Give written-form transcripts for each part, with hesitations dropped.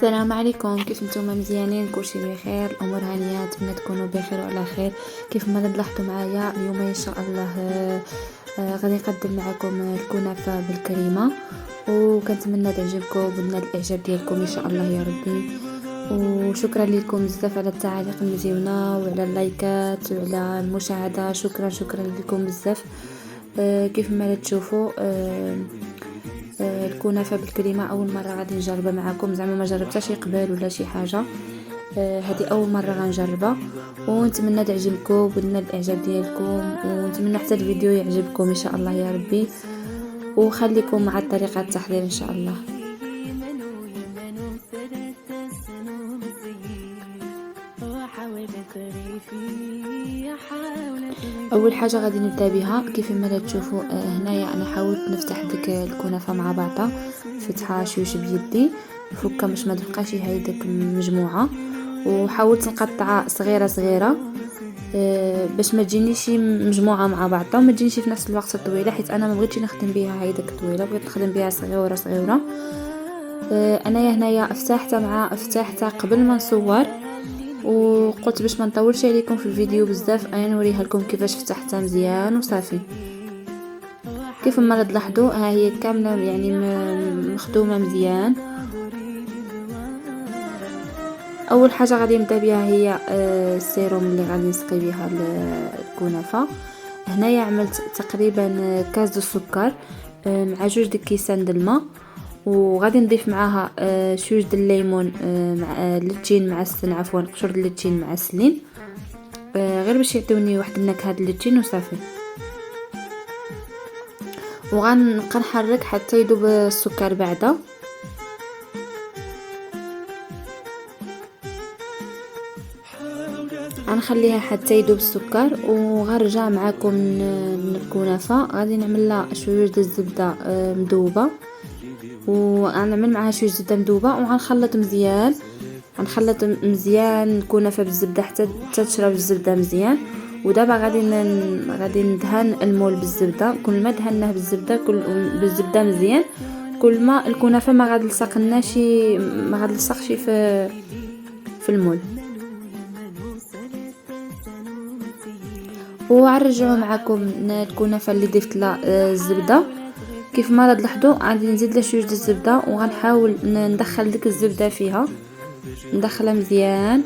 السلام عليكم، كيف نتوما؟ مزيانين؟ كلشي بخير؟ الامور هانيه؟ نتمنى تكونوا بخير وعلى خير. كيف ما تلاحظوا معايا اليوم ان شاء الله غادي نقدم معكم الكنافه بالكريمه، وكنتمنى تعجبكم وبنال الاعجاب ديالكم ان شاء الله يا ربي. وشكرا لكم بزاف على التعاليق المزيونه وعلى اللايكات وعلى المشاهده. شكرا لكم بزاف. كيف ما تشوفوا الكنافه بالكريمه اول مره غادي نجربها معكم، زعما ما جربتهاش قبل ولا شي حاجه. هذه اول مره غنجربها، ونتمنى تعجبكم وبنال الاعجاب ديالكم، ونتمنى حتى الفيديو يعجبكم ان شاء الله يا ربي. وخليكم مع طريقه التحضير ان شاء الله. اول حاجه غادي نبدا بها كيف ما تشوفوا هنايا انا حاولت نفتح ديك الكنافه مع بعضها، فتحها شويه بيدي نفكها باش ما تبقاش هيداك مجموعه، وحاولت نقطعها صغيره صغيره باش ما تجينيش مجموعه مع بعضها وما تجينيش في نفس الوقت طويله، حيت انا ما بغيتش نخدم بها هيداك طويله، بغيت نخدم بها صغيره صغيره. انايا هنايا فتحتها قبل ما نصور، وقلت باش ما نطولش عليكم في الفيديو بزاف انا نوريها لكم كيفاش فتحتها مزيان وصافي. كيف ما تلاحظوا ها هي كامله يعني مخدومه مزيان. اول حاجه غادي نبدا بها هي السيروم اللي غادي نسقي بها الكنافه. هنايا عملت تقريبا كاس السكر مع 2 د كيسان د الماء، وغادي نضيف معاها شويه د الليمون مع اللتين معسل، عفوا قشور اللتين معسلين غير باش يعطيوني واحد النكهه د اللتين وصافي. وغنبقى نحرك حتى يذوب السكر بعدا. غنخليها حتى يذوب السكر وغنرجع معكم الكنافه. غادي نعمل لها شويه د الزبده مذوبه، وغنعمل معها شويه زبده مذوبه وغنخلط مزيان. غنخلط مزيان الكنافه بالزبده حتى تشرب الزبده مزيان. ودابا غادي ندهن المول بالزبده. كل ما دهناه بالزبده مزيان، كل ما الكنافه ما غادلصقش في المول. وغنرجعوا معكم الكنافه اللي ضفت لها الزبده. كيف ما تلاحظوا غادي نزيد لها شويه الزبده، وغنحاول ندخل ديك الزبده فيها، ندخلها مزيان.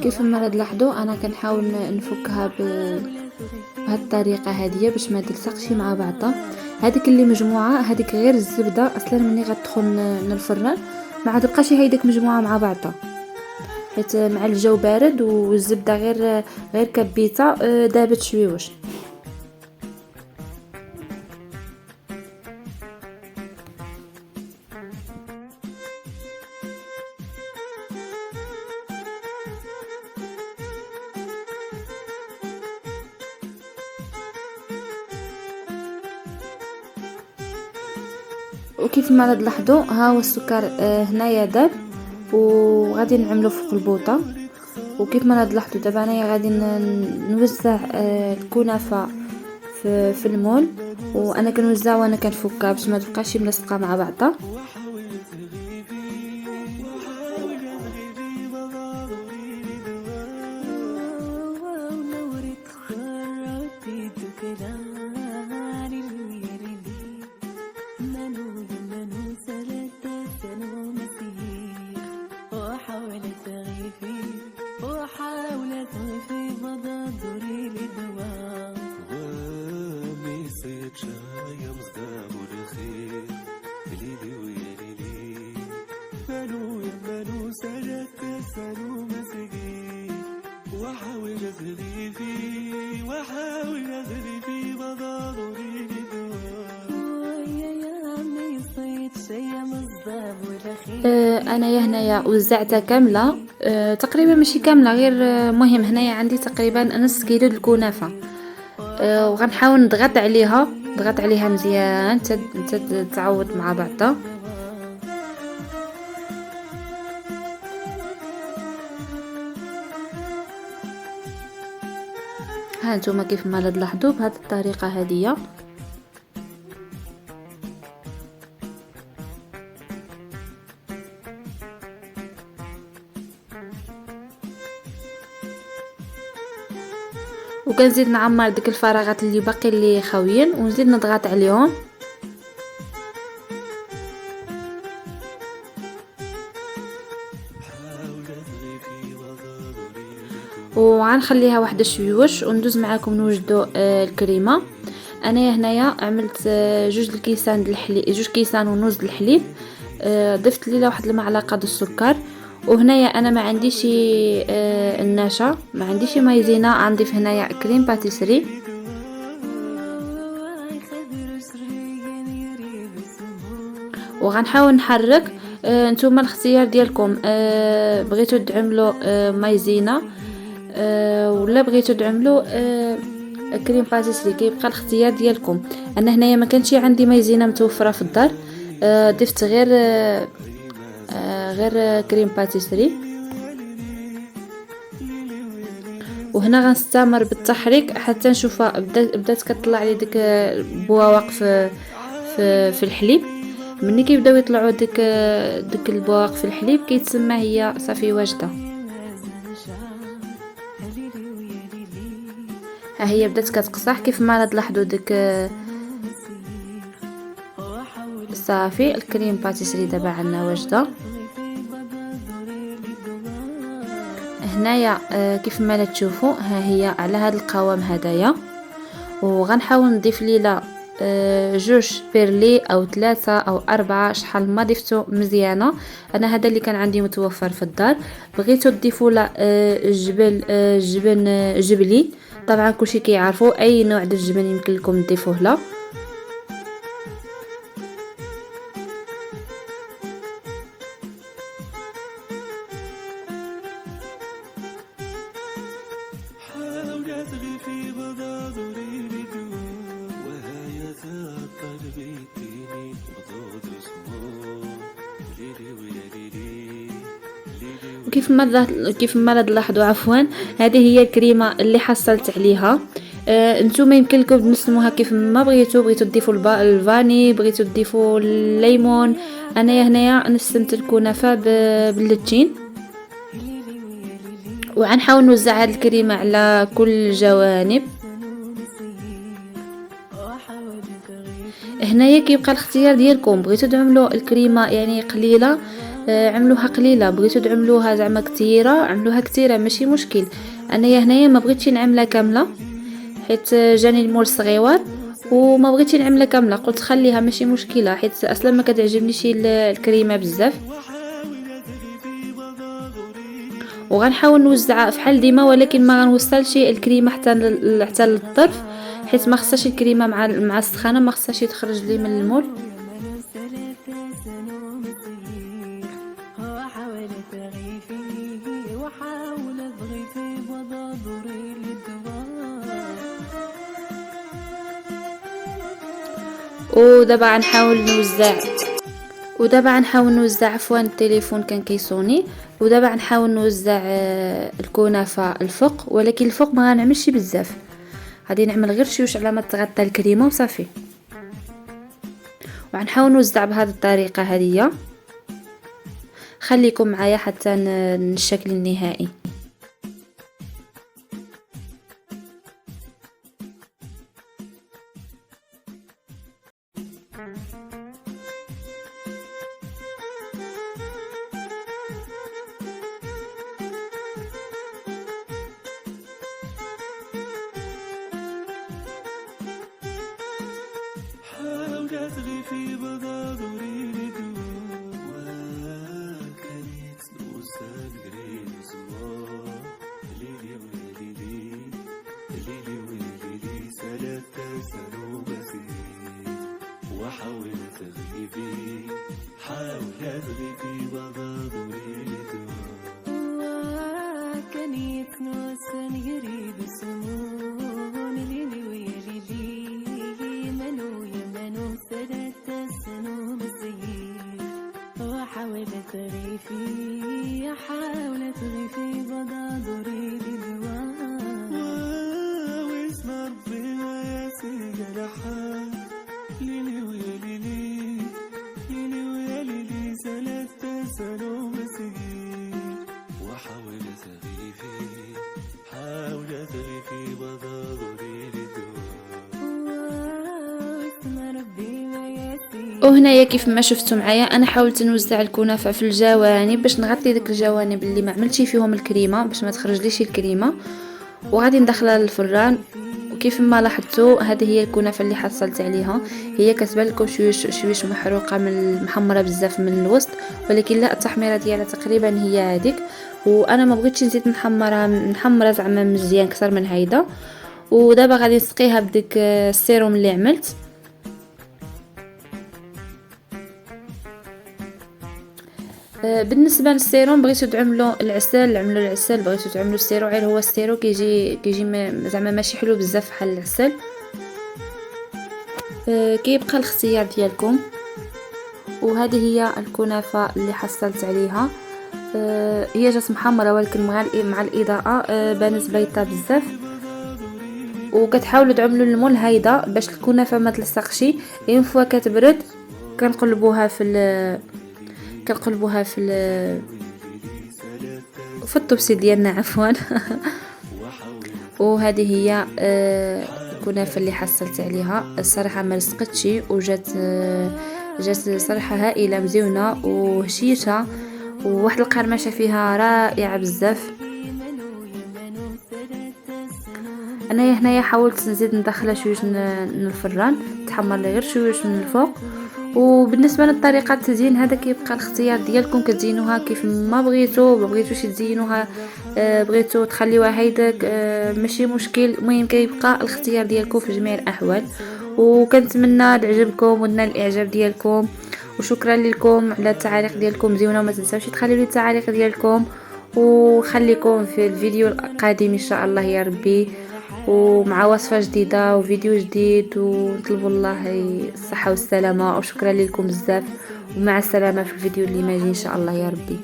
كيف ما تلاحظوا انا كنحاول نفكها بهذه الطريقه هذه باش ما تلصقش مع بعضها. هذيك اللي مجموعه هذيك غير الزبده اصلا ملي غتدخل للفران ما تبقاش هيداك مجموعه مع بعضها، حيت مع الجو بارد والزبده غير كبيته دابت شويوش. وكيف ما تلاحظوا ها هو السكر هنايا داب، وغادي نعملو فوق البوطه. وكيف ما تلاحظوا دابا انايا غادي نوزع الكنافه في المول، وانا كنوزع وانا كنفكها باش ما تبقاش ملصقه مع بعضها. انايا هنايا وزعتها كامله، تقريبا ماشي كامله، غير مهم هنايا عندي تقريبا نص كيلو الكنافه. وغنحاول نضغط عليها مزيان تعوض مع بعضها. ها نتوما كيف ما تلاحظوا بهذه الطريقه هذه. وكنزيد نعمر ديك الفراغات اللي باقي لي خاويين ونزيد نضغط عليهم. وغنخليها واحد شويوش وندوز معاكم نوجدوا الكريمه. انا هنايا عملت جوج كيسان د الحليب، 2 كيسان ونص د الحليب، ضفت ليها واحد المعلقه د السكر. وهنايا انا ما عنديش النشا، ما عنديش مايزينا، غنضيف هنايا كريم باتيسري. وغنحاول نحرك. نتوما الاختيار ديالكم، بغيتو تعملوا مايزينا ولا بغيتو تعملوا كريم باتيسري، كيبقى الاختيار ديالكم. انا هنايا ما كانش عندي مايزينا متوفره في الدار، ضفت غير كريم باتيسري. وهنا غنستمر بالتحريك حتى نشوفها بدات كتطلع لي ديك البواق في الحليب. ملي كيبداو يطلعوا ديك البواق في الحليب كيتسمى هي صافي واجده. ها هي بدات كتقصح كيف ما تلاحظوا ديك صافي. الكريم باتيسري دابا عندنا واجده. هنايا كيف ما تشوفوا ها هي على هذا القوام هدايا. وغنحاول نضيف ليها 2 بيرلي او 3 او 4 شحال ما ضفتو مزيانه. انا هذا اللي كان عندي متوفر في الدار. بغيتو تضيفوا له جبن جبلي، طبعا كلشي كيعرفوا اي نوع د الجبن يمكن لكم تضيفوه له. كيف ما تلاحظوا عفوا هذه هي الكريمه اللي حصلت عليها. نتوما يمكن لكم تنسموها كيف ما بغيتوا تضيفوا الفاني، بغيتوا تضيفوا الليمون. انايا هنايا نسمت الكنافه باللتين. وغنحاول نوزع هذه الكريمه على كل الجوانب. هنايا كيبقى الاختيار ديالكم، بغيتوا تعملوا الكريمه يعني قليله عملوها قليله، بغيتوا تعملوها زعما كثيره عملوها كثيره، ماشي مشكل. انايا هنايا ما بغيتش نعملها كامله حيت جاني المول صغيوات، وما بغيتش نعملها كامله، قلت خليها ماشي مشكله حيت اصلا ما كتعجبنيش الكريمه بزاف. وغنحاول نوزعها فحال ديما، ولكن ما غنوصلش الكريمه حتى للطرف حيت ما خصهاش الكريمه مع السخانه ما خصهاش تخرج لي من المول. ودابا غنحاول نوزع عفوا التليفون كان كيصوني. ودابا غنحاول نوزع الكنافه الفوق، ولكن الفوق ما غنعملش بزاف، غادي نعمل غير شوش على ما تغطى الكريمه وصافي. وغنحاول نوزع بهذه الطريقه هذه. خليكم معايا حتى الشكل النهائي. وهنايا كيف ما شفتوا معايا انا حاولت نوزع الكنافه في الجوانب باش نغطي ديك الجوانب اللي ما عملتش فيهم الكريمه باش ما تخرجليش الكريمه، وغادي ندخلها للفران. وكيف ما لاحظتوا هذه هي الكنافه اللي حصلت عليها، هي كتبان لكم شويش محروقه من محمره بزاف من الوسط، ولكن لا، التحميره ديالها تقريبا هي هذيك. وانا ما بغيتش نزيد نحمرها زعما مزيان اكثر من هيدا. ودابا غادي نسقيها بديك السيروم اللي عملت. بالنسبه للسيروم بغيتو تعملوا العسل، عملوا العسل. بغيتو تعملوا السيرو، غير هو السيرو كيجي زعما ماشي حلو بزاف بحال العسل. كيبقى الاختيار ديالكم. وهذه هي الكنافه اللي حصلت عليها. هي جات محمره ولكن مع الاضاءه بانت بيضه بزاف. وكتحاولوا تعملوا المول هيدا باش الكنافه ما تلصقش. اون فوا كتبرد كنقلبوها في الطبسي ديالنا عفوا. وهذه هي الكنافه اللي حصلت عليها. الصراحه ما لصقتش وجات صراحه هائله، مزيونه وهشيشه، وواحد القرمشه فيها رائعه بزاف. انا هنايا حاولت نزيد ندخلها شويش من الفران تحمر لي غير شويش من الفوق. وبالنسبه لطريقه التزيين هذا كيبقى الاختيار ديالكم، كتزينوها كيف ما بغيتوش تزينوها، بغيتو تخليوها هيداك، ماشي مشكل. المهم كيبقى الاختيار ديالكم في جميع الاحوال. وكنتمنى عجبكم ونال الاعجاب ديالكم، وشكرا لكم على التعاليق ديالكم زيونه. وما تنساوش تخليوا لي التعاليق ديالكم، وخليكم في الفيديو القادم ان شاء الله يا ربي، ومع وصفة جديدة وفيديو جديد. ونطلب الله الصحة والسلامة، وشكرا لكم بزاف، ومع السلامة في الفيديو اللي ما يجي ان شاء الله يا ربي.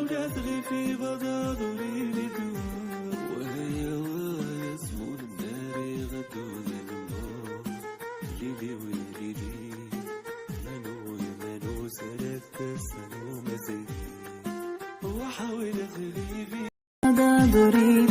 تغري في بضادري لدور وهي يسمون الناري غدو للنور ليلي ويلي منو سلف سنو مزيد وحاول تغري في بضادري